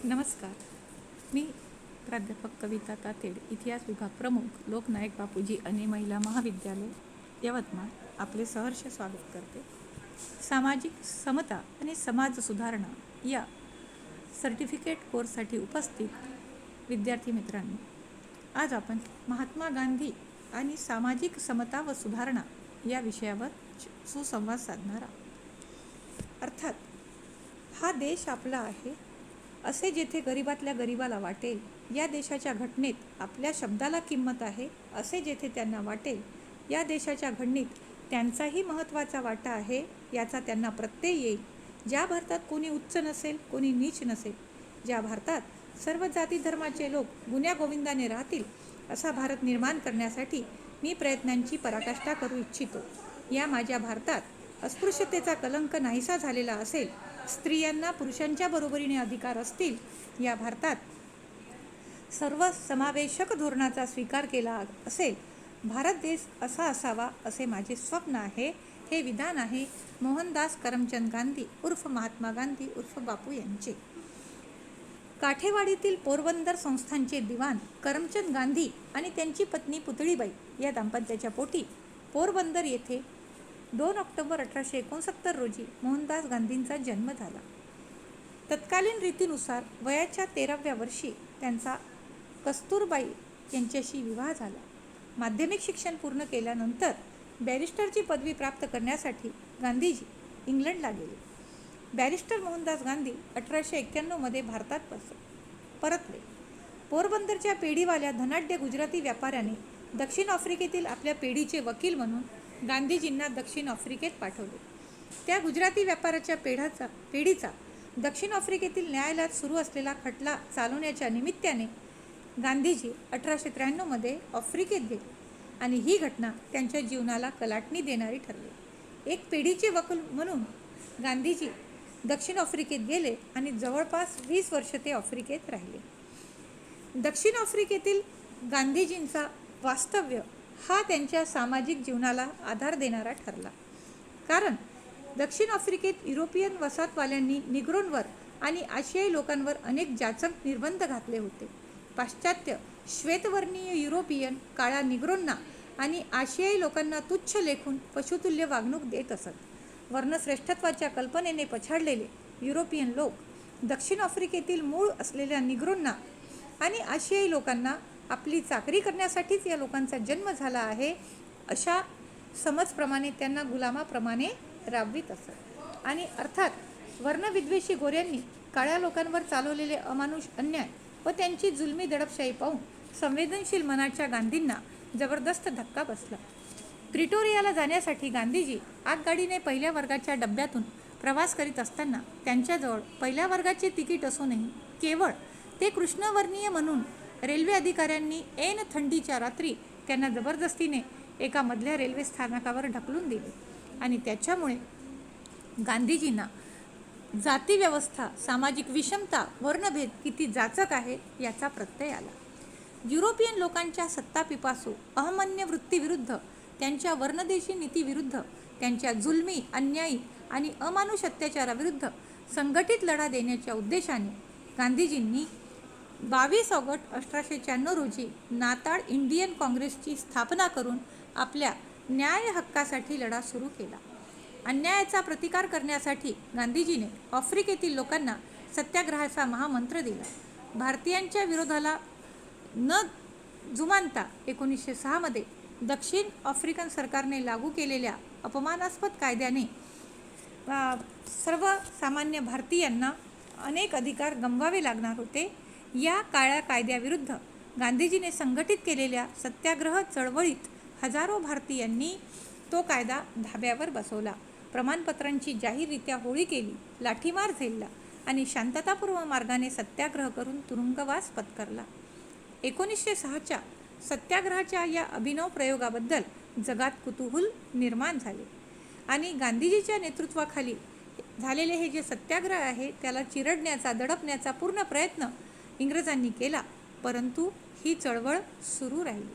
नमस्कार. मी प्राध्यापक कविता तातेड, इतिहास विभाग प्रमुख, लोकनायक बापूजी अने महिला महाविद्यालय, यवतमाळ, आपले सहर्ष स्वागत करते. सामाजिक समता आणि समाज सुधारणा या सर्टिफिकेट कोर्ससाठी उपस्थित विद्यार्थी मित्रांनो, आज आपण महात्मा गांधी आणि सामाजिक समता व सुधारणा या विषयावर सुसंवाद साधणार आहोत. अर्थात हा देश आपला आहे असे जेथे गरिबातल्या गरिबाला वाटेल, या देशाच्या घटनेत आपल्या शब्दाला किंमत आहे असे जेथे त्यांना वाटेल, या देशाच्या घडणीत त्यांचाही महत्त्वाचा वाटा आहे याचा त्यांना प्रत्यय येईल. ज्या भारतात कोणी उच्च नसेल, कोणी नीच नसेल, ज्या भारतात सर्व जाती धर्माचे लोक गुण्यागोविंदाने राहतील, असा भारत निर्माण करण्यासाठी मी प्रयत्नांची पराकाष्ठा करू इच्छितो. या माझ्या भारतात अस्पृश्यतेचा कलंक नाहीसा झालेला असेल, स्त्रियांना पुरुषांच्या बरोबरीने अधिकार असतील, या भारतात सर्व समावेशक धोरणाचा स्वीकार केला असेल, भारत देश असा असावा असे माझे स्वप्न आहे. हे विधान आहे मोहनदास करमचंद गांधी उर्फ महात्मा गांधी उर्फ बापू यांचे. काठेवाडीतील पोरबंदर संस्थानचे दिवाण करमचंद गांधी आणि त्यांची पत्नी पुतळीबाई या दाम्पत्याच्या पोटी पोरबंदर येथे 2 ऑक्टोबर 1869 रोजी मोहनदास गांधींचा जन्म झाला. तत्कालीन रीतीनुसार वयाच्या 13व्या वर्षी त्यांचा कस्तुरबाई यांच्याशी विवाह झाला. माध्यमिक शिक्षण पूर्ण केल्यानंतर बॅरिस्टरची पदवी प्राप्त करण्यासाठी गांधीजी इंग्लंडला गेले. बॅरिस्टर मोहनदास गांधी 1891 भारतात परतले. पोरबंदरच्या पेढीवाल्या धनाढ्य गुजराती व्यापाऱ्याने दक्षिण आफ्रिकेतील आपल्या पेढीचे वकील म्हणून गांधीजींना दक्षिण आफ्रिकेत पाठवले. त्या गुजराती व्यापाऱ्याच्या पेढीचा दक्षिण आफ्रिकेतील न्यायालयात सुरू असलेला खटला चालवण्याच्या निमित्ताने गांधीजी 1893 आफ्रिकेत गेले आणि ही घटना त्यांच्या जीवनाला कलाटणी देणारी ठरली. एक पेढीचे वकील म्हणून गांधीजी दक्षिण आफ्रिकेत गेले आणि जवळपास 20 वर्ष ते आफ्रिकेत राहिले. दक्षिण आफ्रिकेतील गांधीजींचा वास्तव्य हा त्यांच्या सामाजिक जीवनाला आधार देणारा ठरला. कारण दक्षिण आफ्रिकेत युरोपियन वसाहतवाल्यांनी निग्रोंवर आणि आशियाई लोकांवर अनेक जाचक निर्बंध घातले होते. पाश्चात्य श्वेतवर्णीय युरोपियन काळ्या निग्रोंना आणि आशियाई लोकांना तुच्छ लेखून पशुतुल्य वागणूक देत असत. वर्णश्रेष्ठत्वाच्या कल्पनेने पछाडलेले युरोपियन लोक दक्षिण आफ्रिकेतील मूळ असलेल्या निग्रोंना आणि आशियाई लोकांना आपली चाकरी करण्यासाठीच या लोकांचा जन्म झाला आहे अशा समजप्रमाणे त्यांना गुलामाप्रमाणे राबवित असत. आणि अर्थात वर्णविद्वेषी गोऱ्यांनी काळ्या लोकांवर चालवलेले अमानुष अन्याय व त्यांची जुलमी दडपशाही पाहून संवेदनशील मनाच्या गांधींना जबरदस्त धक्का बसला. प्रिटोरियाला जाण्यासाठी गांधीजी आगगाडीने पहिल्या वर्गाच्या डब्यातून प्रवास करीत असताना त्यांच्याजवळ पहिल्या वर्गाचे तिकीट असूनही केवळ ते कृष्णवर्णीय म्हणून रेल्वे अधिकाऱ्यांनी ऐन थंडीच्या रात्री त्यांना जबरदस्तीने एका मधल्या रेल्वे स्थानकावर ढकलून दिले आणि त्याच्यामुळे गांधीजींना जातीव्यवस्था, सामाजिक विषमता, वर्णभेद किती जाचक आहे याचा प्रत्यय आला. युरोपियन लोकांच्या सत्तापिपासू अहमन्य वृत्तीविरुद्ध, त्यांच्या वर्णदेशी नीतीविरुद्ध, त्यांच्या जुलमी, अन्यायी आणि अमानुष अत्याचाराविरुद्ध संघटित लढा देण्याच्या उद्देशाने गांधीजींनी 22 ऑगस्ट 1896 रोजी नाताळ इंडियन काँग्रेसची स्थापना करून आपल्या न्याय हक्कासाठी लढा सुरू केला. अन्यायाचा प्रतिकार करण्यासाठी गांधीजीने आफ्रिकेतील लोकांना सत्याग्रहाचा महामंत्र दिला. भारतीयांच्या विरोधाला न जुमानता 1906 मध्ये दक्षिण आफ्रिकन सरकारने लागू केलेल्या अपमानास्पद कायद्याने सर्वसामान्य भारतीयांना अनेक अधिकार गमवावे लागणार होते. या काळ्या कायद्याविरुद्ध गांधीजीने संघटित केलेल्या सत्याग्रह चळवळीत हजारो भारतीयांनी तो कायदा धाब्यावर बसवला. प्रमाणपत्रांची जाहीररित्या होळी केली, लाठीमार झेलला आणि शांततापूर्व मार्गाने सत्याग्रह करून तुरुंगवास पत्करला. 1906च्या सत्याग्रहाच्या या अभिनव प्रयोगाबद्दल जगात कुतूहल निर्माण झाले आणि गांधीजीच्या नेतृत्वाखाली झालेले हे जे सत्याग्रह आहे त्याला चिरडण्याचा, दडपण्याचा पूर्ण प्रयत्न इंग्रजांनी केला, परंतु ही चळवळ सुरू राहिली.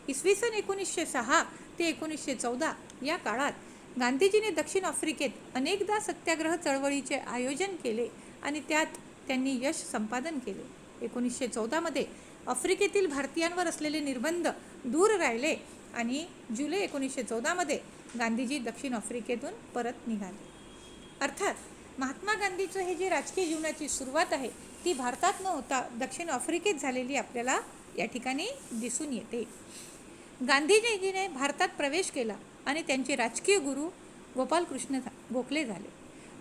इसवी सन 1906 ते 1914 या काळात गांधीजींनी दक्षिण आफ्रिकेत अनेकदा सत्याग्रह चळवळीचे आयोजन केले आणि त्यात त्यांनी यश संपादन केले. 1914 आफ्रिकेतील भारतीयांवर असलेले निर्बंध दूर राहिले आणि जुलै 1914 गांधीजी दक्षिण आफ्रिकेतून परत निघाले. अर्थात महात्मा गांधीचं हे जे राजकीय जीवनाची सुरुवात आहे ती भारतात न होता दक्षिण आफ्रिकेत झालेली आपल्याला या ठिकाणी दिसून येते. गांधीजीने भारतात प्रवेश केला आणि त्यांचे राजकीय गुरु गोपालकृष्ण गोखले झाले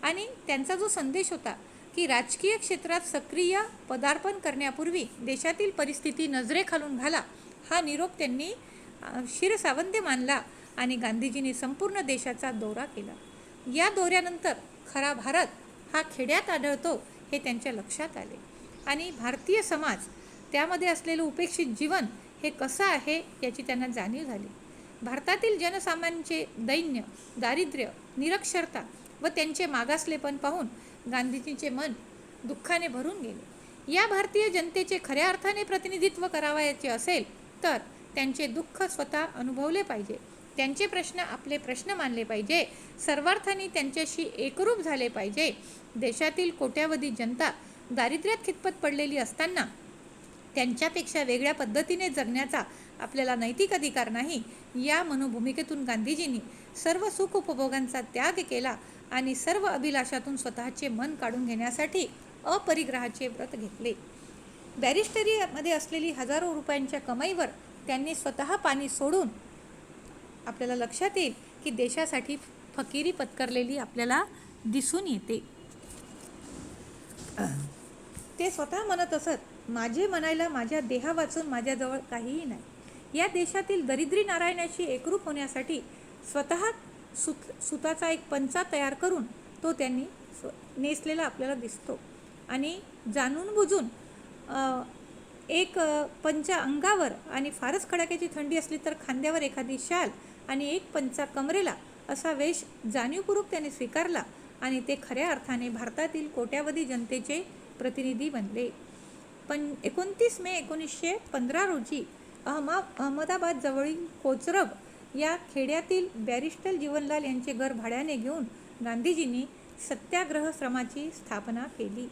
आणि त्यांचा जो संदेश होता की राजकीय क्षेत्रात सक्रिय पदार्पण करण्यापूर्वी देशातील परिस्थिती नजरेखालून घाला, हा निरोप त्यांनी शिरसावंत मानला आणि गांधीजींनी संपूर्ण देशाचा दौरा केला. या दौऱ्यानंतर खरा भारत हा खेड्यात आढळतो हे त्यांच्या लक्षात आले आणि भारतीय समाज त्यामध्ये असलेलं उपेक्षित जीवन हे कसं आहे याची त्यांना जाणीव झाली. भारतातील जनसामान्यांचे दैन्य, दारिद्र्य, निरक्षरता व त्यांचे मागासलेपण पाहून गांधीजींचे मन दुःखाने भरून गेले. या भारतीय जनतेचे खऱ्या अर्थाने प्रतिनिधित्व करावयाचे असेल तर त्यांचे दुःख स्वतः अनुभवले पाहिजे, त्यांचे प्रश्न आपले प्रश्न मानले पाहिजे, सर्वार्थाने त्यांच्याशी एकरूप झाले पाहिजे. देशातील कोट्यावधी जनता दारिद्र्यात खितपत पडलेली असताना त्यांच्यापेक्षा वेगळ्या पद्धतीने जगण्याचा आपल्याला नैतिक अधिकार नाही. या मनोभूमिकेतून गांधीजींनी सर्व सुख उपभोगांचा त्याग केला आणि सर्व अभिलाषातून स्वतःचे मन काढून घेण्यासाठी अपरिग्रहाचे व्रत घेतले. बॅरिस्टरीमध्ये असलेली हजारो रुपयांच्या कमाईवर त्यांनी स्वतः पाणी सोडून आपल्याला लक्षात येईल की देशासाठी फकिरी पत्करलेली आपल्याला दिसून येते. ते स्वतः म्हणत असत, माझे म्हणायला माझ्या देहा वाचून माझ्याजवळ काहीही नाही. या देशातील दरिद्री नारायणाशी एकरूप होण्यासाठी स्वतः सुताचा एक पंचा तयार करून तो त्यांनी नेसलेला आपल्याला दिसतो आणि जाणून बुजून एक पंचा अंगावर आणि फारच कडाक्याची थंडी असली तर खांद्यावर एखादी शाल आणि एक पंचा कमरेला असा वेश जाणीवपूर्वक त्याने स्वीकारला आणि ते खऱ्या अर्थाने भारतातील कोट्यावधी जनतेचे प्रतिनिधी बनले. 29 मे 1915 रोजी अहमदाबाद जवळील कोचरब या खेड्यातील बॅरिस्टर जीवनलाल यांचे घर भाड्याने घेऊन गांधीजींनी सत्याग्रहश्रमाची स्थापना केली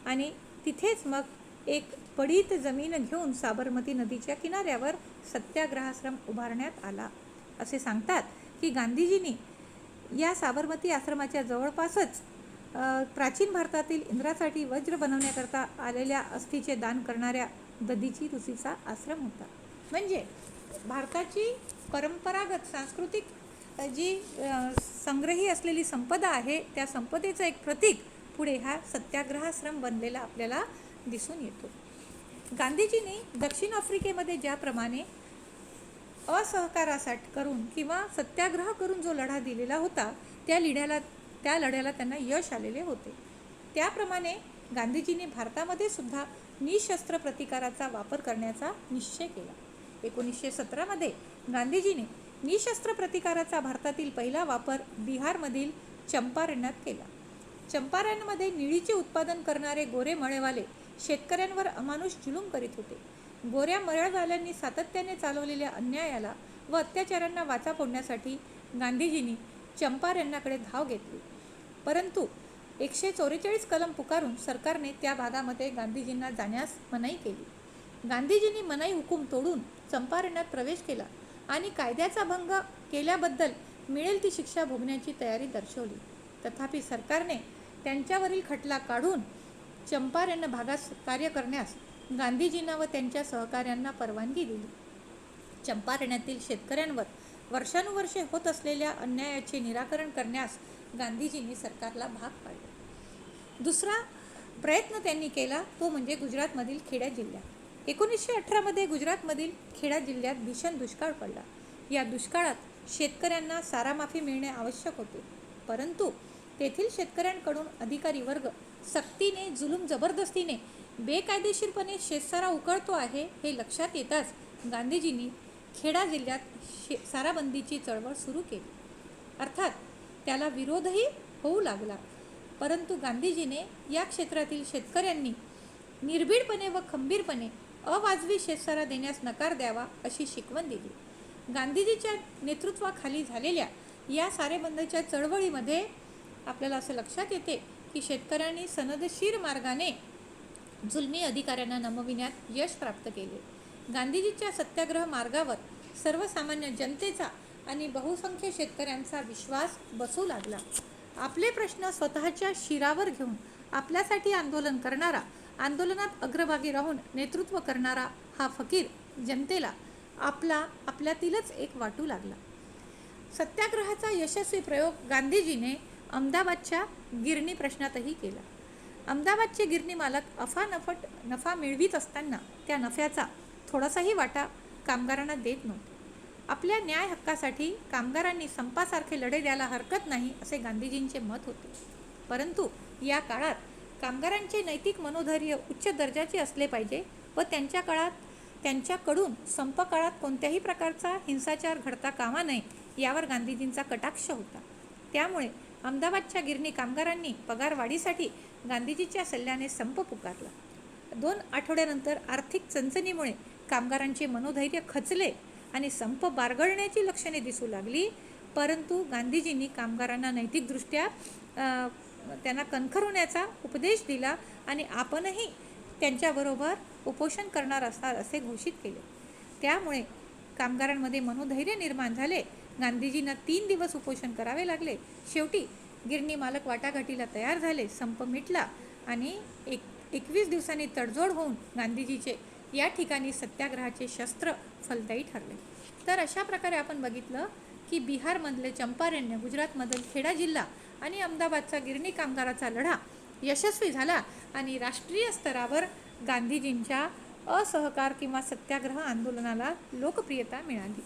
आणि तिथेच मग एक पडीत जमीन घेऊन साबरमती नदीच्या किनाऱ्यावर सत्याग्रहाश्रम उभारण्यात आला. असे सांगतात की गांधीजींनी या साबरमती आश्रमाच्या जवळपासच प्राचीन भारतातील इंद्रासाठी वज्र बनवण्याकरता आलेल्या अस्थीचे दान करणाऱ्या दधीची ऋषीचा आश्रम होता. म्हणजे भारताची परंपरागत सांस्कृतिक जी संग्रही असलेली संपदा आहे त्या संपदेचं एक प्रतीक पुढे हा सत्याग्रहाश्रम बनलेला आपल्याला दिसून येतो. गांधीजींनी दक्षिण आफ्रिकेमध्ये ज्याप्रमाणे असहकारासाठी करून किंवा सत्याग्रह करून जो लढा दिलेला होता त्या लढ्याला त्यांना यश आलेले होते. त्याप्रमाणे गांधीजींनी भारतामध्ये सुद्धा निशस्त्र प्रतिकाराचा वापर करण्याचा निश्चय केला. 1917 गांधीजींनी निशस्त्र प्रतिकाराचा भारतातील पहिला वापर बिहारमधील चंपारण्यात केला. चंपारणमध्ये निळीचे उत्पादन करणारे गोरे मळेवाले शेतकऱ्यांवर अमानुष जुलूम करीत होते. गोऱ्या मळेवाल्यांनी सातत्याने चालवलेल्या अन्यायाला व अत्याचारांना वाचा फोडण्यासाठी गांधीजींनी चंपारण्याकडे धाव घेतली. परंतु 144 कलम पुकारून सरकारने त्या भागामध्ये गांधीजींना जाण्यास मनाई केली. गांधीजींनी मनाई हुकूम तोडून चंपारण्यात प्रवेश केला आणि कायद्याचा भंग केल्याबद्दल मिळेल ती शिक्षा भोगण्याची तयारी दर्शवली. तथापि सरकारने त्यांच्यावरील खटला काढून चंपारण्य भागात कार्य करण्यास गांधीजींना व त्यांच्या सहकाऱ्यांना परवानगी दिली. चंपारण्यातील शेतकऱ्यांवर वर्षानुवर्षे होत असलेल्या अन्यायाचे निराकरण करण्यास गांधीजींनी सरकारला भाग पाडले. दुसरा प्रयत्न त्यांनी केला तो म्हणजे गुजरातमधील खेडा जिल्ह्यात. 1918 गुजरातमधील खेडा जिल्ह्यात भीषण दुष्काळ पडला. या दुष्काळात शेतकऱ्यांना सारामाफी मिळणे आवश्यक होते, परंतु तेथील शेतकऱ्यांकडून अधिकारी वर्ग सक्तीने जुलूम जबरदस्तीने बेकायदेशीरपणे शेतसारा उकळतो आहे हे लक्षात येताच गांधीजींनी खेडा जिल्ह्यात साराबंदीची चळवळ सुरू केली. अर्थात त्याला विरोधही होऊ लागला, परंतु गांधीजीने या क्षेत्रातील शेतकऱ्यांनी निर्भीडपणे व खंबीरपणे अवाजवी शेतसारा देण्यास नकार द्यावा अशी शिकवण दिली. गांधीजीच्या नेतृत्वाखाली झालेल्या या सारेबंदीच्या चळवळीमध्ये आपल्याला असं लक्षात येते की शेतकऱ्यांनी सनदशीर मार्गाने जुलमी अधिकाऱ्यांना नमविण्यात यश प्राप्त केले. गांधीजीच्या सत्याग्रह मार्गावर सर्वसामान्य जनतेचा आणि बहुसंख्य शेतकऱ्यांचा विश्वास बसू लागला. आपले प्रश्न स्वतःच्या शिरावर घेऊन आपल्यासाठी आंदोलन करणारा, आंदोलनात अग्रभागी राहून नेतृत्व करणारा हा फकीर जनतेला आपल्यातीलच एक वाटू लागला. सत्याग्रहाचा यशस्वी प्रयोग गांधीजीने अहमदाबादच्या गिरणी प्रश्नातही केला. अहमदाबादचे गिरणी मालक अफानफट नफा मिळवित असताना त्या नफ्याचा थोडासाही वाटा कामगारांना देत नव्हते. आपल्या न्याय हक्कासाठी कामगारांनी संपासारखे लढे द्यायला हरकत नाही असे गांधीजींचे मत होते. परंतु या काळात कामगारांचे नैतिक मनोधैर्य उच्च दर्जाचे असले पाहिजे व त्यांच्याकडून संप काळात कोणत्याही प्रकारचा हिंसाचार घडता कामा नये यावर गांधीजींचा कटाक्ष होता. त्यामुळे अहमदाबादच्या गिरणी कामगारांनी पगारवाढीसाठी गांधीजीच्या सल्ल्याने संप पुकारला. 2 आठवड्यानंतर आर्थिक चणचणीमुळे कामगारांचे मनोधैर्य खचले आणि संप बारगळण्याची लक्षणे दिसू लागली. परंतु गांधीजींनी कामगारांना नैतिकदृष्ट्या त्यांना कणखरवण्याचा उपदेश दिला आणि आपणही त्यांच्याबरोबर उपोषण करणार असाल असे घोषित केले. त्यामुळे कामगारांमध्ये मनोधैर्य निर्माण झाले. गांधीजींना 3 दिवस उपोषण करावे लागले. शेवटी गिरणी मालक वाटाघाटीला तयार झाले. संप मिटला आणि 21 दिवसांनी तडजोड होऊन गांधीजीचे या ठिकाणी सत्याग्रहाचे शस्त्र फलदायी ठरले. तर अशा प्रकारे आपण बघितलं की बिहारमधले चंपारण्य, गुजरातमधील खेडा जिल्हा आणि अहमदाबादचा गिरणी कामगाराचा लढा यशस्वी झाला आणि राष्ट्रीय स्तरावर गांधीजींच्या असहकार किंवा सत्याग्रह आंदोलनाला लोकप्रियता मिळाली.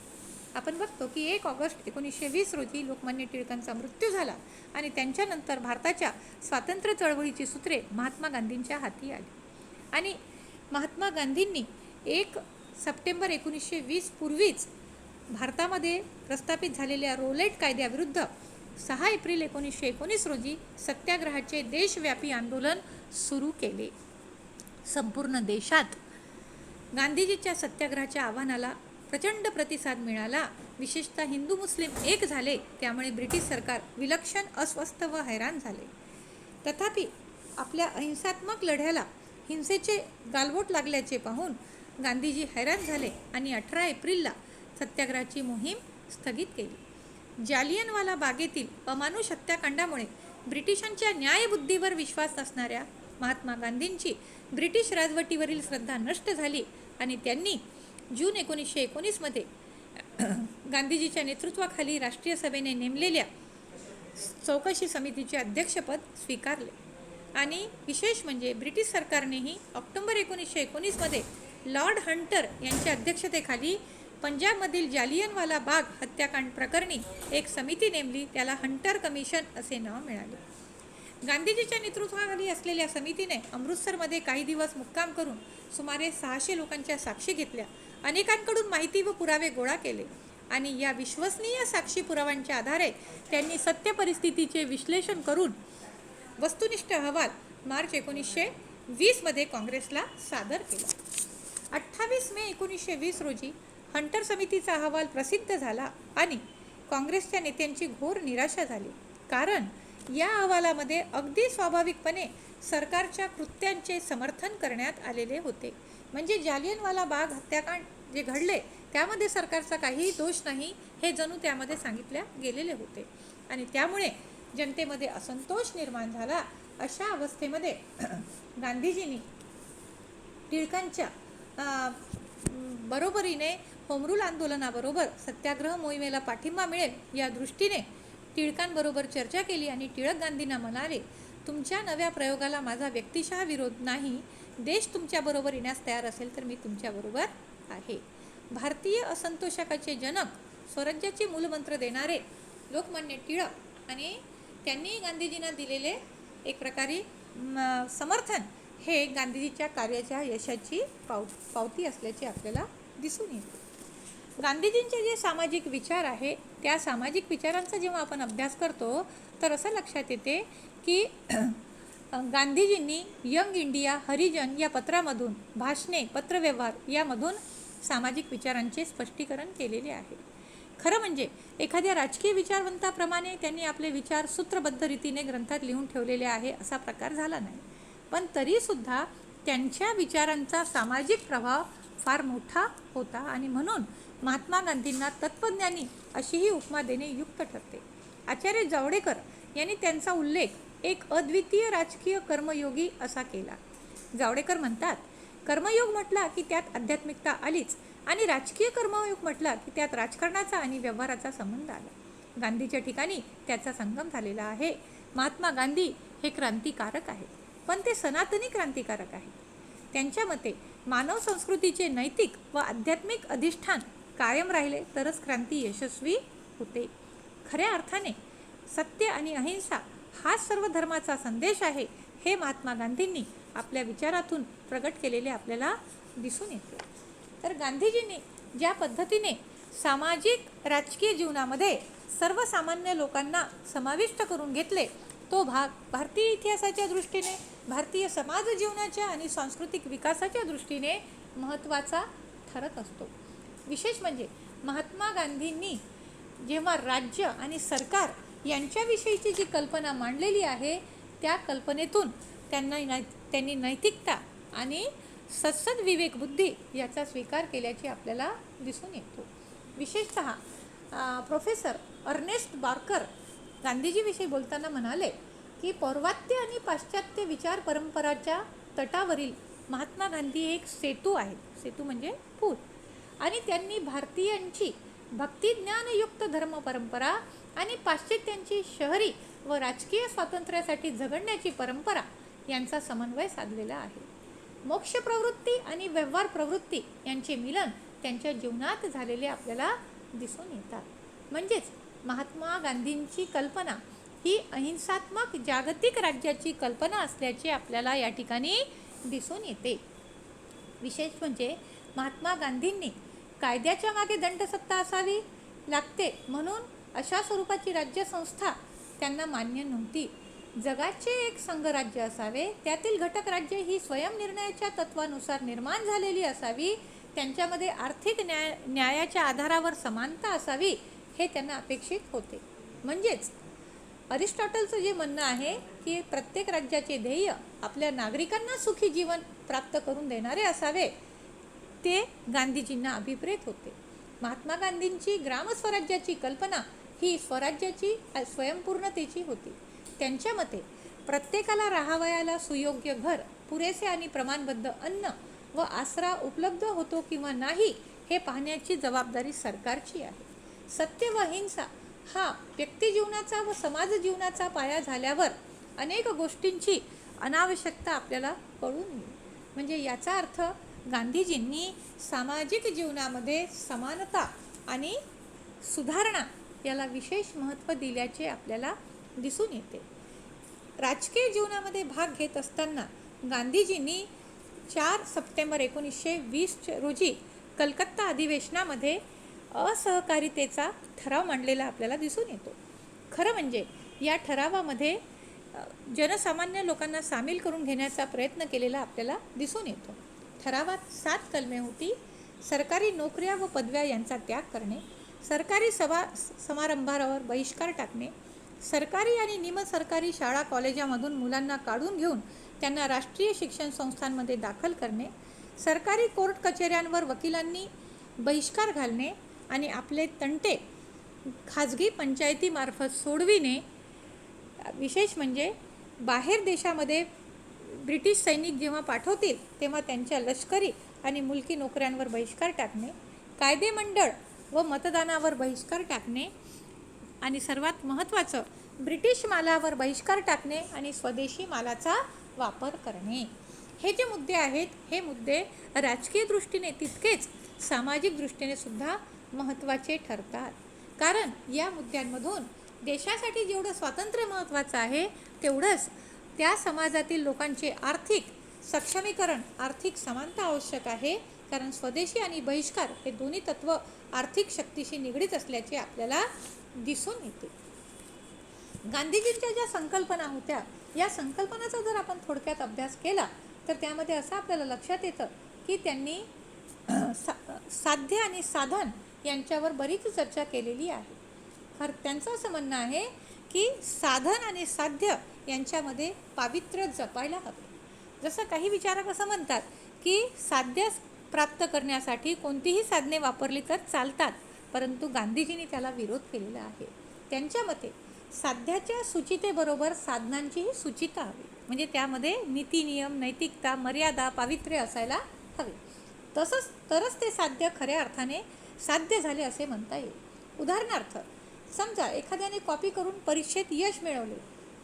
आपण बघतो की 1 ऑगस्ट 1920 रोजी लोकमान्य टिळकांचा मृत्यू झाला आणि त्यांच्यानंतर भारताच्या स्वातंत्र्य चळवळीची सूत्रे महात्मा गांधींच्या हाती आली आणि महात्मा गांधींनी 1 सप्टेंबर 1920 पूर्वीच भारतामध्ये प्रस्थापित झालेल्या रोलेट कायद्याविरुद्ध 6 एप्रिल 1919 रोजी सत्याग्रहाचे देशव्यापी आंदोलन सुरू केले. संपूर्ण देशात गांधीजीच्या सत्याग्रहाच्या आव्हानाला प्रचंड प्रतिसाद मिळाला. विशेषतः हिंदू मुस्लिम एक झाले. त्यामुळे ब्रिटिश सरकार विलक्षण अस्वस्थ व हैराण झाले. तथापि आपल्या अहिंसात्मक लढ्याला हिंसेचे गालबोट लागल्याचे पाहून गांधीजी हैराण झाले आणि 18 एप्रिलला सत्याग्रहाची मोहीम स्थगित केली. जालियनवाला बागेतील अमानुष हत्याकांडामुळे ब्रिटिशांच्या न्यायबुद्धीवर विश्वास असणाऱ्या महात्मा गांधींची ब्रिटिश राजवटीवरील श्रद्धा नष्ट झाली आणि त्यांनी जून 1919 मध्ये गांधीजीच्या नेतृत्वाखाली राष्ट्रीय सभेने नेमलेल्या चौकशी समितीचे अध्यक्षपद स्वीकारले. आणि विशेष म्हणजे ब्रिटिश सरकारनेही ऑक्टोबर 1919 मध्ये लॉर्ड हंटर यांच्या अध्यक्षतेखाली पंजाबमधील जालियनवाला बाग हत्याकांड प्रकरणी एक समिती नेमली. त्याला हंटर कमिशन असे नाव मिळाले. गांधीजीच्या नेतृत्वाखाली असलेल्या समितीने अमृतसरमध्ये काही दिवस मुक्काम करून सुमारे 600 लोकांच्या साक्षी घेतल्या. अनेकांकडून माहिती व पुरावे गोळा केले आणि या विश्वसनीय साक्षी पुराव्यांच्या आधारे त्यांनी सत्य परिस्थितीचे विश्लेषण करून वस्तुनिष्ठ अहवाल मार्च 1920 मध्ये काँग्रेसला सादर केला. 28 मे 1920 रोजी हंटर समितीचा अहवाल प्रसिद्ध झाला आणि काँग्रेसच्या नेत्यांची घोर निराशा झाली. कारण या अहवालामध्ये अगदी स्वाभाविकपणे सरकारच्या कृत्यांचे समर्थन करण्यात आलेले होते. म्हणजे जालियनवाला बाग हत्याकांड जे घडले त्यामध्ये सरकारचा काहीही दोष नाही हे जणू त्यामध्ये सांगितल्या गेलेले होते आणि त्यामुळे जनतेमध्ये असंतोष निर्माण झाला. अशा अवस्थेमध्ये गांधीजींनी टिळकांच्या बरोबरीने होमरूल आंदोलनाबरोबर सत्याग्रह मोहिमेला पाठिंबा मिळेल या दृष्टीने टिळकांबरोबर चर्चा केली आणि टिळक गांधींना म्हणाले, तुमच्या नव्या प्रयोगाला माझा व्यक्तिशः विरोध नाही. देश तुमच्याबरोबर येण्यास तयार असेल तर मी तुमच्याबरोबर आहे. भारतीय असंतोषाचे जनक, स्वराज्याचे मूलमंत्र देणारे लोकमान्य टिळक आणि त्यांनी गांधीजींना दिलेले एक प्रकारे समर्थन हे गांधीजीच्या कार्याच्या यशाची पावती असल्याचे आपल्याला दिसून येते. गांधीजींचे जे सामाजिक विचार आहे त्या सामाजिक विचारांचा जेव्हा आपण अभ्यास करतो तर असं लक्षात येते की गांधीजींनी यंग इंडिया, हरिजन या पत्रामधून, भाषणे, पत्रव्यवहार यामधून सामाजिक विचारांचे स्पष्टीकरण केलेले आहे. खरं म्हणजे एखाद्या राजकीय विचारवंताप्रमाणे त्यांनी आपले विचार सूत्रबद्ध रीतीने ग्रंथात लिहून ठेवलेले आहे असा प्रकार झाला नाही, पण तरीसुद्धा त्यांच्या विचारांचा सामाजिक प्रभाव फार मोठा होता आणि म्हणून महात्मा गांधींना तत्त्वज्ञानी अशीही उपमा देणे युक्त ठरते. आचार्य जावडेकर यांनी त्यांचा उल्लेख एक अद्वितीय राजकीय कर्मयोगी असा केला. जावडेकर म्हणतात, कर्मयोग म्हटला की त्यात आध्यात्मिकता आलीच आणि राजकीय कर्मयोग म्हटला की त्यात राजकारणाचा आणि व्यवहाराचा संबंध आला. गांधीच्या ठिकाणी त्याचा संगम झालेला आहे. महात्मा गांधी हे क्रांतिकारक आहेत, पण ते सनातनी क्रांतिकारक आहेत. त्यांच्या मते मानव संस्कृतीचे नैतिक व आध्यात्मिक अधिष्ठान कायम राहिले तरच क्रांती यशस्वी होते. खऱ्या अर्थाने सत्य आणि अहिंसा हा सर्व धर्माचा संदेश आहे हे महात्मा गांधींनी आपल्या विचारातून प्रगट केलेले आपल्याला दिसून येते. तर गांधीजींनी ज्या पद्धतीने सामाजिक राजकीय जीवनामध्ये सर्वसामान्य लोकांना समाविष्ट करून घेतले तो भाग भारतीय इतिहासाच्या दृष्टीने, भारतीय समाज जीवनाच्या आणि सांस्कृतिक विकासाच्या दृष्टीने महत्त्वाचा ठरत असतो. विशेष म्हणजे महात्मा गांधींनी जेव्हा राज्य आणि सरकार यांच्याविषयीची जी कल्पना मांडलेली आहे त्या कल्पनेतून त्यांनी नैतिकता आणि सत्सद विवेक बुद्धी याचा स्वीकार केल्याचे आपल्याला दिसून येतो. विशेषतः प्रोफेसर अर्नेस्ट बार्कर गांधीजीविषयी बोलताना म्हणाले की पौर्वात्य आणि पाश्चात्य विचार परंपराच्या तटावरील महात्मा गांधी एक सेतू आहेत. सेतू म्हणजे पूल. आणि त्यांनी भारतीयांची भक्तिज्ञानयुक्त धर्म परंपरा आणि पाश्चात्यांची शहरी व राजकीय स्वातंत्र्यासाठी झगडण्याची परंपरा यांचा समन्वय साधलेला आहे. मोक्ष प्रवृत्ती आणि व्यवहार प्रवृत्ती यांचे मिलन त्यांच्या जीवनात झालेले आपल्याला दिसून येतात. म्हणजेच महात्मा गांधींची कल्पना ही अहिंसात्मक जागतिक राज्याची कल्पना असल्याचे आपल्याला या ठिकाणी दिसून येते. विशेष म्हणजे महात्मा गांधींनी कायद्याच्या मागे दंडसत्ता असावी लागते म्हणून अशा स्वरूपाची राज्यसंस्था त्यांना मान्य नव्हती. जगाचे एक संघराज्य असावे, त्यातील घटक राज्य ही स्वयंनिर्णयाच्या तत्वानुसार निर्माण झालेली असावी, त्यांच्यामध्ये आर्थिक न्यायाच्या आधारावर समानता असावी हे त्यांना अपेक्षित होते. म्हणजेच अरिस्टॉटलचं जे म्हणणं आहे की प्रत्येक राज्याचे ध्येय आपल्या नागरिकांना सुखी जीवन प्राप्त करून देणारे असावे ते गांधीजींना अभिप्रेत होते. महात्मा गांधींची ग्रामस्वराज्याची कल्पना ही स्वराज्याची स्वयंपूर्णतेची होती. त्यांच्या मते प्रत्येकाला राहावयाला सुयोग्य घर, पुरेसे आणि प्रमाणबद्ध अन्न व आसरा उपलब्ध होतो किंवा नाही हे पाहण्याची जबाबदारी सरकारची आहे. सत्य व अहिंसा हा व्यक्तिजीवनाचा व समाज जीवनाचा पाया झाल्यावर अनेक गोष्टींची अनावश्यकता आपल्याला कळून येईल. म्हणजे याचा अर्थ गांधीजींनी सामाजिक जीवनामध्ये समानता आणि सुधारणा याला विशेष महत्त्व दिल्याचे आपल्याला दिसून येते. राजकीय जीवनामध्ये भाग घेत असताना गांधीजींनी 4 सप्टेंबर 1920 रोजी कलकत्ता अधिवेशनामध्ये असहकारितेचा ठराव मांडलेला आपल्याला दिसून येतो. खरं म्हणजे या ठरावामध्ये जनसामान्य लोकांना सामील करून घेण्याचा प्रयत्न केलेला आपल्याला दिसून येतो. ठरावात 7 कलमे होती. सरकारी नोकऱ्या व पदव्या यांचा त्याग करणे, सरकारी समारंभावर बहिष्कार टाकणे, सरकारी आणि निमसरकारी शाळा कॉलेजामधून मुलांना काढून घेऊन त्यांना राष्ट्रीय शिक्षण संस्थांमध्ये दाखल करणे, सरकारी कोर्ट कचेऱ्यांवर वकिलांनी बहिष्कार घालणे आणि आपले तंटे खाजगी पंचायतीमार्फत सोडविणे. विशेष म्हणजे बाहेर देशामध्ये ब्रिटिश सैनिक जेव्हा पाठवतील तेव्हा त्यांच्या लष्करी आणि मुलकी नोकऱ्यांवर बहिष्कार टाकणे, कायदेमंडळ व मतदानावर बहिष्कार टाकणे आणि सर्वात महत्त्वाचं ब्रिटिश मालावर बहिष्कार टाकणे आणि स्वदेशी मालाचा वापर करणे. हे जे मुद्दे आहेत हे मुद्दे राजकीय दृष्टीने तितकेच सामाजिक दृष्टीने सुद्धा महत्त्वाचे ठरतात. कारण या मुद्द्यांमधून देशासाठी जेवढं स्वातंत्र्य महत्त्वाचं आहे तेवढंच त्या समाजातील लोकांचे आर्थिक सक्षमीकरण, आर्थिक समानता आवश्यक आहे. कारण स्वदेशी आणि बहिष्कार हे दोन्ही तत्त्व आर्थिक शक्तीशी निगडीत असल्याचे आपल्याला दिसून येते. गांधीजींच्या ज्या संकल्पना होत्या या संकल्पनाचा जर आपण थोडक्यात अभ्यास केला तर त्यामध्ये असं आपल्याला लक्षात येतं की त्यांनी साध्य आणि साधन यांच्यावर बरीच चर्चा केलेली आहे. त्यांचं असं म्हणणं आहे की साधन आणि साध्य यांच्यामध्ये पावित्र्य जपायला हवे. जसं काही विचारक असं म्हणतात की साध्य प्राप्त करण्यासाठी कोणतीही साधने वापरली तर चालतात, परंतु गांधीजींनी त्याला विरोध केलेला आहे. त्यांच्या मते साध्याच्या सुचितेबरोबर साधनांचीही सुचिता हवी, म्हणजे त्यामध्ये नीती नियम, नैतिकता, मर्यादा, पावित्र्य असायला हवे. तसंच तरच ते साध्य खऱ्या अर्थाने साध्य झाले असे म्हणता येईल. उदाहरणार्थ, समजा एखाद्याने कॉपी करून परीक्षेत यश मिळवले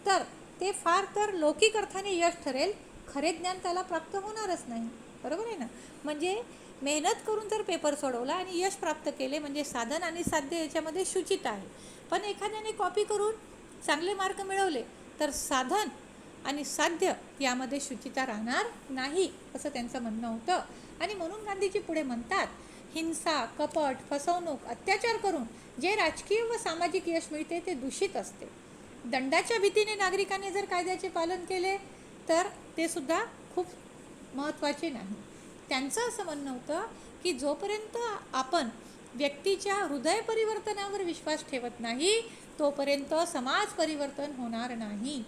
तर ते फार तर लौकिक अर्थाने यश ठरेल, खरे ज्ञान त्याला प्राप्त होणारच नाही. बरोबर आहे ना? म्हणजे मेहनत करून जर पेपर सोडवला आणि यश प्राप्त केले म्हणजे साधन आणि साध्य याच्यामध्ये शुचिता आहे. पण एखाद्याने कॉपी करून चांगले मार्क मिळवले तर साधन आणि साध्य यामध्ये शुचिता राहणार नाही, असं त्यांचं म्हणणं होतं. आणि म्हणून गांधीजी पुढे म्हणतात, हिंसा, कपट, फसवणूक, अत्याचार करून जे राजकीय व सामाजिक यश मिळते ते दूषित असते. दंडाच्या भीतीने नागरिकांनी जर कायद्याचे पालन केले तर ते सुद्धा खूप महत्त्वाचे नाही. त्यांचं असं म्हणणं होतं की जोपर्यंत आपण व्यक्तीच्या हृदय परिवर्तनावर विश्वास ठेवत नाही तोपर्यंत समाज परिवर्तन होणार नाही.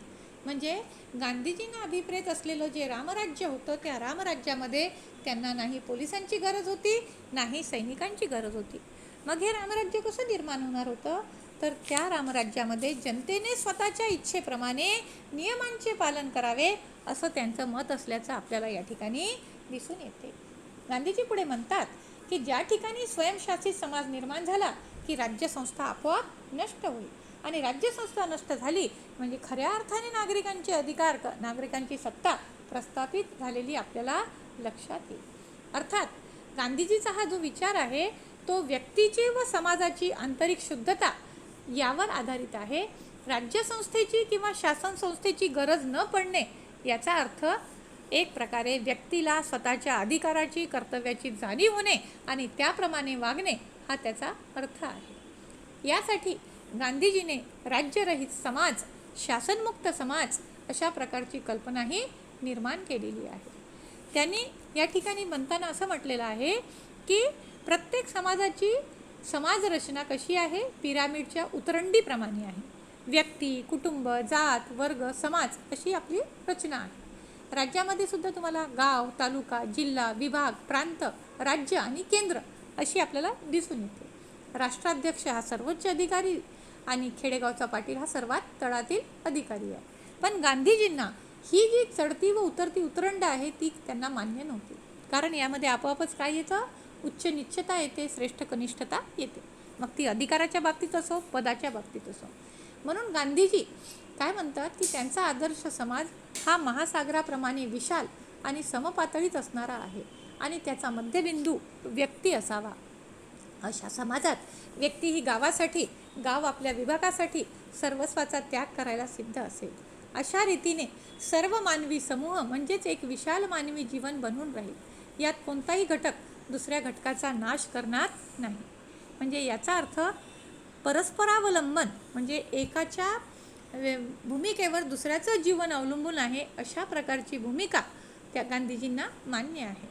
म्हणजे गांधीजींना अभिप्रेत असलेलं जे रामराज्य होतं त्या रामराज्यामध्ये त्यांना नाही पोलिसांची गरज होती, नाही सैनिकांची गरज होती. मग हे रामराज्य कसं निर्माण होणार होतं? तर त्या रामराज्यामध्ये जनतेने स्वतःच्या इच्छेप्रमाणे नियमांचे पालन करावे असं त्यांचं मत असल्याचं आपल्याला या ठिकाणी दिसून येते. गांधीजी पुढे म्हणतात की ज्या ठिकाणी स्वयंशासित समाज निर्माण झाला की राज्यसंस्था आपोआप नष्ट होईल, आणि राज्यसंस्था नष्ट झाली म्हणजे खऱ्या अर्थाने नागरिकांचे अधिकार, नागरिकांची सत्ता प्रस्थापित झालेली आपल्याला लक्षात येईल. अर्थात गांधीजीचा हा जो विचार आहे तो व्यक्तीची व समाजाची आंतरिक शुद्धता यावर आधारित आहे. राज्यसंस्थेची किंवा शासन संस्थेची गरज न पडणे याचा अर्थ एक प्रकारे व्यक्तीला स्वतःच्या अधिकाराची, कर्तव्याची जाणीव होणे आणि त्याप्रमाणे वागणे हा त्याचा अर्थ आहे. यासाठी गांधीजीने राज्यरहित समाज, शासनमुक्त समाज अशा प्रकारची कल्पनाही निर्माण केलेली आहे. त्यांनी या ठिकाणी म्हणताना असं म्हटलेलं आहे की प्रत्येक समाजाची समाजरचना कशी आहे? पिरामिडच्या उतरंडीप्रमाणे आहे. व्यक्ती, कुटुंब, जात, वर्ग, समाज अशी आपली रचना आहे. राज्यामध्ये सुद्धा तुम्हाला गाव, तालुका, जिल्हा, विभाग, प्रांत, राज्य आणि केंद्र अशी आपल्याला दिसून येते. राष्ट्राध्यक्ष हा सर्वोच्च अधिकारी आणि खेडेगावचा पाटील हा सर्वात तळातील अधिकारी आहे. पण गांधीजींना ही जी चढती व उतरती उतरंड आहे ती त्यांना मान्य नव्हती, कारण यामध्ये आपोआपच काय येतं? उच्च निश्चता येते, श्रेष्ठ कनिष्ठता येते, मग ती अधिकाराच्या बाबतीत असो, पदाच्या बाबतीत असो. म्हणून गांधीजी काय म्हणतात की त्यांचा आदर्श समाज हा महासागराप्रमाणे विशाल आणि समपातळीत असणारा आहे आणि त्याचा मध्यबिंदू व्यक्ती असावा. अशा समाजात व्यक्ती ही गावासाठी, गाव आपल्या विभागासाठी सर्वस्वाचा त्याग करायला सिद्ध असेल. अशा रीतीने सर्व मानवी समूह म्हणजेच एक विशाल मानवी जीवन बनून राहील. यात कोणताही घटक दुसऱ्या घटकाचा नाश करणार नाही. म्हणजे याचा अर्थ परस्परावलंबन, म्हणजे एकाच्या भूमिकेवर दुसऱ्याचं जीवन अवलंबून आहे अशा प्रकारची भूमिका त्या गांधीजींना मान्य आहे.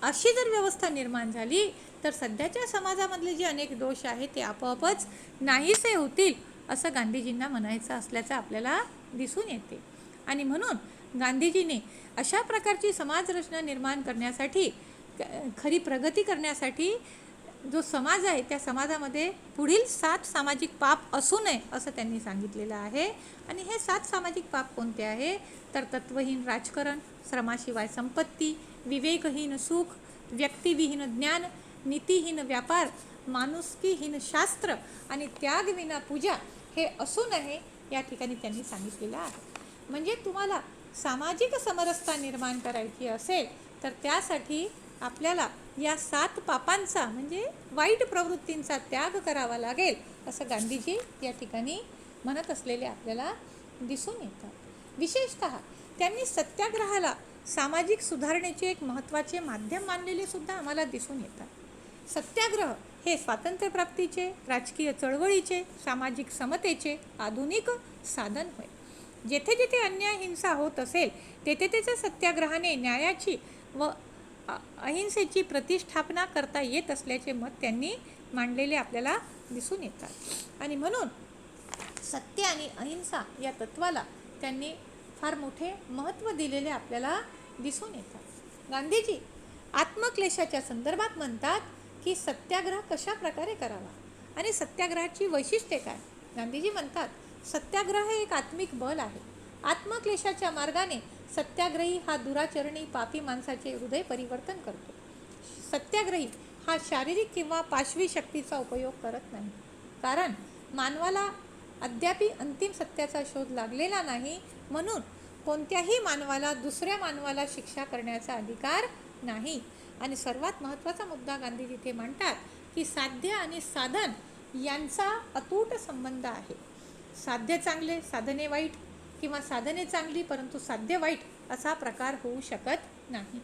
अशी जर व्यवस्था निर्माण झाली तर सध्याच्या समाजामधले जे अनेक दोष आहेत ते आपोआपच नाहीसे होतील असं गांधीजींना म्हणायचं असल्याचं आपल्याला दिसून येते. आणि म्हणून गांधीजींनी अशा प्रकारची समाजरचना निर्माण करण्यासाठी, खरी प्रगती करण्यासाठी जो समाज आहे त्या समाजामध्ये पुढील 7 सामाजिक पाप असू नये असं त्यांनी सांगितलेलं आहे. आणि हे 7 सामाजिक पाप कोणते आहे? तर तत्वहीन राजकारण, श्रमाशिवाय संपत्ती, विवेकहीन सुख, व्यक्तिविहीन ज्ञान, नीतिहीन व्यापार, माणुसकीहीन शास्त्र आणि त्यागविना पूजा हे असू नये या ठिकाणी त्यांनी सांगितलेलं आहे. म्हणजे तुम्हाला सामाजिक समरसता निर्माण करायची असेल तर त्यासाठी आपल्याला या 7 पापांचा म्हणजे वाईट प्रवृत्तींचा त्याग करावा लागेल असं गांधीजी या ठिकाणी म्हणत असलेले आपल्याला दिसून येतात. विशेषतः त्यांनी सत्याग्रहाला सामाजिक सुधारणेचे एक महत्त्वाचे माध्यम मानलेले सुद्धा आम्हाला दिसून येतात. सत्याग्रह हे स्वातंत्र्यप्राप्तीचे, राजकीय चळवळीचे, सामाजिक समतेचे आधुनिक साधन होय. जेथे जेथे अन्याय, हिंसा होत असेल तेथे तेथे सत्याग्रहाने न्यायाची व अहिंसेची प्रतिष्ठापना करता येत असल्याचे मत त्यांनी मांडलेले आपल्याला दिसून येतात. आणि म्हणून सत्य आणि अहिंसा या तत्वाला त्यांनी फार मोठे महत्त्व दिलेले आपल्याला दिसून येतात. गांधीजी आत्मक्लेशाच्या संदर्भात म्हणतात की सत्याग्रह कशा प्रकारे करावा आणि सत्याग्रहाची वैशिष्ट्ये काय. गांधीजी म्हणतात, सत्याग्रह हे एक आत्मिक बल आहे. आत्मक्लेशाच्या मार्गाने सत्याग्रही हा दुराचरणी पापी माणसाचे हृदय परिवर्तन करतो. सत्याग्रही हा शारीरिक किंवा पाशवी शक्तीचा उपयोग करत नाही, कारण मानवाला अद्यापी अंतिम सत्याचा शोध लागलेला नाही. म्हणून कोणत्याही मानवाला दुसऱ्या मानवाला शिक्षा करण्याचा अधिकार नाही. आणि सर्वात महत्त्वाचा मुद्दा गांधीजी इथे मांडतात की साध्य आणि साधन यांचा अतूट संबंध आहे. साध्य चांगले, साधने वाईट, किंवा साधने चांगली परंतु साध्य वाईट असा प्रकार होऊ शकत नाही.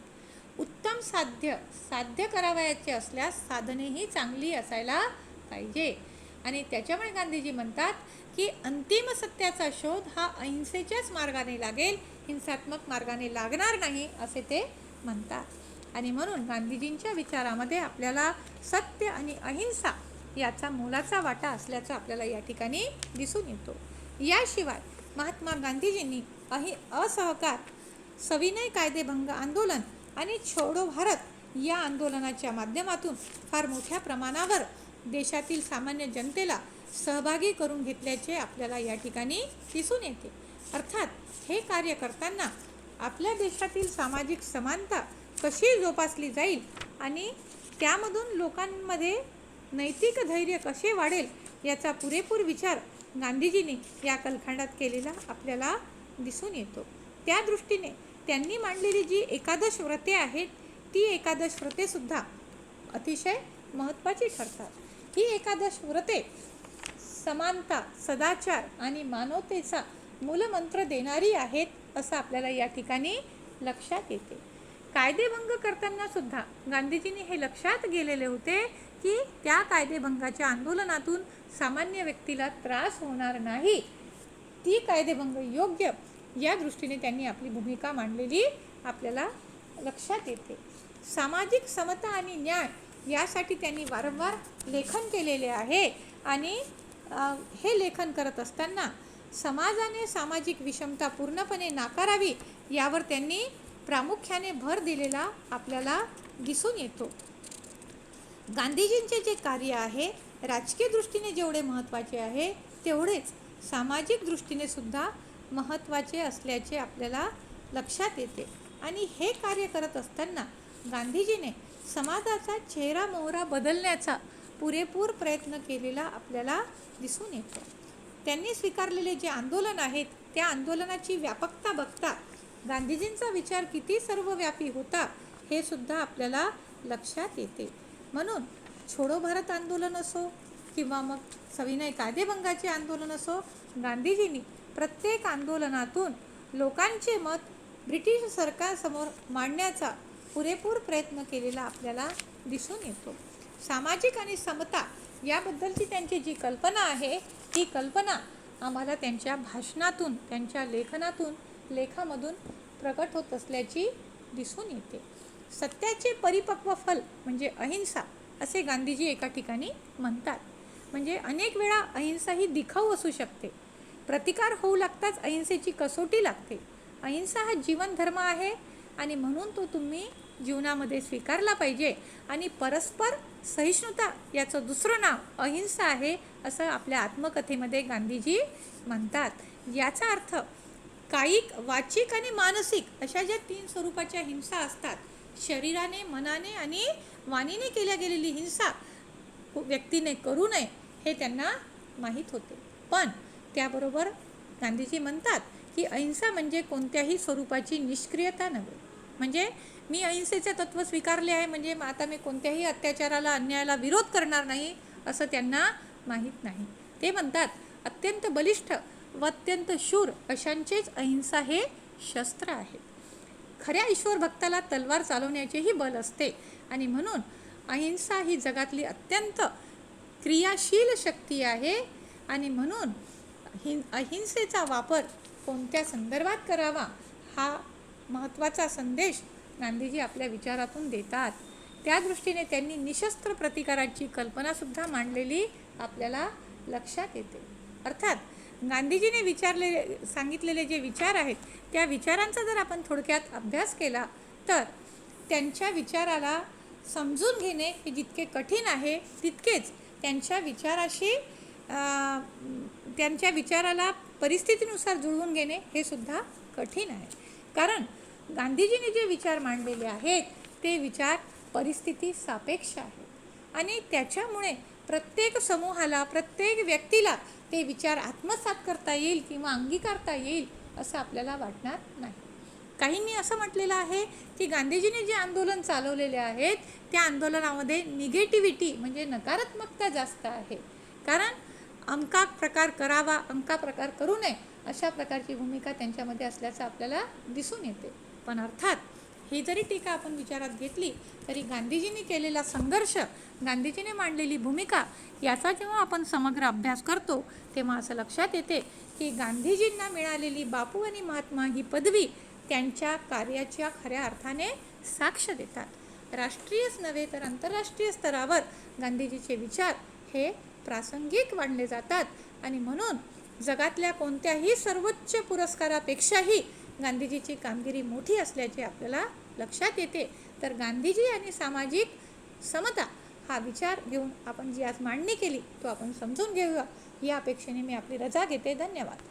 उत्तम साध्य करावयाचे असल्यास साधनेही चांगली असायला पाहिजे. आणि त्याच्यामुळे गांधीजी म्हणतात की अंतिम सत्याचा शोध हा अहिंसेच्याच मार्गाने लागेल, हिंसात्मक मार्गाने लागणार नाही असे ते म्हणतात. आणि म्हणून गांधीजींच्या विचारामध्ये आपल्याला सत्य आणि अहिंसा याचा मोलाचा वाटा असल्याचं आपल्याला या ठिकाणी दिसून येतो. याशिवाय महात्मा गांधीजींनी असहकार, सविनय कायदेभंग आंदोलन आणि छोडो भारत या आंदोलनाच्या माध्यमातून फार मोठ्या प्रमाणावर देशातील सामान्य जनतेला सहभागी करून घेतल्याचे आपल्याला या ठिकाणी दिसून येते. अर्थात हे कार्य करताना आपल्या देशातील सामाजिक समानता कशी जोपासली जाईल आणि त्यामधून लोकांमध्ये नैतिक धैर्य कसे वाढेल याचा पुरेपूर विचार गांधीजींनी या कालखंडात केलेला आपल्याला दिसून येतो. त्या दृष्टीने त्यांनी मांडलेली जी एकादश व्रते आहेत ती एकादश व्रतेसुद्धा अतिशय महत्त्वाची ठरतात. ही एकादश व्रते समानता, सदाचार आणि मानवतेचा मूलमंत्र देणारी आहेत असं आपल्याला या ठिकाणी लक्षात येते. कायदेभंग करताना सुद्धा गांधीजींनी हे लक्षात गेलेले होते की त्या कायदेभंगाच्या आंदोलनातून सामान्य व्यक्तीला त्रास होणार नाही, ती कायदेभंग योग्य या दृष्टीने त्यांनी आपली भूमिका मांडलेली आपल्याला लक्षात येते. सामाजिक समता आणि न्याय यासाठी त्यांनी वारंवार लेखन केलेले आहे. आणि हे लेखन करत असताना समाजाने सामाजिक विषमता पूर्णपणे नाकारावी यावर त्यांनी प्रामुख्याने भर दिलेला आपल्याला दिसून येतो. गांधीजींचे जे कार्य आहे राजकीय दृष्टीने जेवढे महत्त्वाचे आहे तेवढेच सामाजिक दृष्टीने सुद्धा महत्त्वाचे असल्याचे आपल्याला लक्षात येते. आणि हे कार्य करत असताना गांधीजीने समाजाचा चेहरा मोहरा बदलण्याचा पुरेपूर प्रयत्न केलेला आपल्याला दिसून येतो. त्यांनी स्वीकारलेले जे आंदोलन आहेत त्या आंदोलनाची व्यापकता बघता गांधीजींचा विचार किती सर्वव्यापी होता हे सुद्धा आपल्याला लक्षात येते. म्हणून छोडो भारत आंदोलन असो किंवा मग सविनय कायदेभंगाचे आंदोलन असो, गांधीजींनी प्रत्येक आंदोलनातून लोकांचे मत ब्रिटिश सरकारसमोर मांडण्याचा पुरेपूर प्रयत्न केलेला आपल्याला दिसून येतो. सामाजिक आणि समता याबद्दलची त्यांची जी कल्पना आहे ही कल्पना आम्हाला त्यांच्या भाषणातून, त्यांच्या लेखामधून प्रकट होत असल्याची दिसून येते. सत्याचे परिपक्व फल म्हणजे अहिंसा असे गांधीजी एका ठिकाणी म्हणतात. म्हणजे अनेक वेळा अहिंसा ही दिखाऊ असू शकते. प्रतिकार होऊ लागताच अहिंसेची कसोटी लागते. अहिंसा हा जीवनधर्म आहे आणि म्हणून तो तुम्ही जीवनामध्ये स्वीकारला पाहिजे. आणि परस्पर सहिष्णुता याचं दुसरं नाव अहिंसा आहे असं आपल्या आत्मकथेमध्ये गांधीजी म्हणतात. याचा अर्थ कायिक, वाचिक आणि मानसिक अशा ज्या 3 स्वरूपाच्या हिंसा असतात, शरीराने, मनाने आणि वाणीने केल्या गेलेली हिंसा व्यक्तीने करू नये हे त्यांना माहीत होते. पण त्याबरोबर गांधीजी म्हणतात की अहिंसा म्हणजे कोणत्याही स्वरूपाची निष्क्रियता नव्हे. म्हणजे मी अहिंसेचे तत्त्व स्वीकारले आहे म्हणजे आता मी कोणत्याही अत्याचाराला, अन्यायाला विरोध करणार नाही असं त्यांना माहीत नाही. ते म्हणतात अत्यंत बलिष्ठ व अत्यंत शूर अशांचेच अहिंसा हे शस्त्र आहे. खऱ्या ईश्वर भक्ताला तलवार चालवण्याचेही बल असते. आणि म्हणून अहिंसा ही जगातली अत्यंत क्रियाशील शक्ती आहे. आणि म्हणून अहिंसेचा वापर कोणत्या संदर्भात करावा हा महत्त्वाचा संदेश गांधीजी आपल्या विचारातून देतात. त्या दृष्टीने त्यांनी निशस्त्र प्रतिकाराची कल्पनासुद्धा मांडलेली आपल्याला लक्षात येते. अर्थात गांधीजीने सांगितलेले जे विचार आहेत त्या विचारांचा जर आपण थोडक्यात अभ्यास केला तर त्यांच्या विचाराला समजून घेणे हे जितके कठीण आहे तितकेच त्यांच्या विचाराला परिस्थितीनुसार जुळवून घेणे हे सुद्धा कठीण आहे. कारण गांधीजींनी जे विचार मांडलेले आहेत ते विचार परिस्थिती सापेक्ष आहेत आणि त्याच्यामुळे प्रत्येक समूहाला, प्रत्येक व्यक्तीला ते विचार आत्मसात करता येईल किंवा अंगीकारता येईल असं आपल्याला वाटणार नाही. काहींनी असं म्हटलेलं आहे की गांधीजींनी जे आंदोलन चालवलेले आहेत त्या आंदोलनामध्ये निगेटिव्हिटी म्हणजे नकारात्मकता जास्त आहे. कारण अमका प्रकार करावा, अमका प्रकार करू नये अशा प्रकारची भूमिका त्यांच्यामध्ये असल्याचं आपल्याला दिसून येते. पण अर्थात ही जरी टीका आपण विचारात घेतली तरी गांधीजींनी केलेला संघर्ष, गांधीजींनी मांडलेली भूमिका याचा जेव्हा आपण समग्र अभ्यास करतो तेव्हा असं लक्षात येते की गांधीजींना मिळालेली बापू आणि महात्मा ही पदवी त्यांच्या कार्याच्या खऱ्या अर्थाने साक्ष देतात. राष्ट्रीयच नव्हे तर आंतरराष्ट्रीय स्तरावर गांधीजीचे विचार हे प्रासंगिक मानले जातात आणि म्हणून जगातल्या कोणत्याही सर्वोच्च पुरस्कारापेक्षाही गांधीजीची कामगिरी मोठी असल्याचे आपल्याला लक्षात येते. तर गांधीजी आणि सामाजिक समता हा विचार घेऊन आपण जी आज मांडणी केली तो आपण समजून घेऊया या अपेक्षेने मी आपली रजा घेते. धन्यवाद.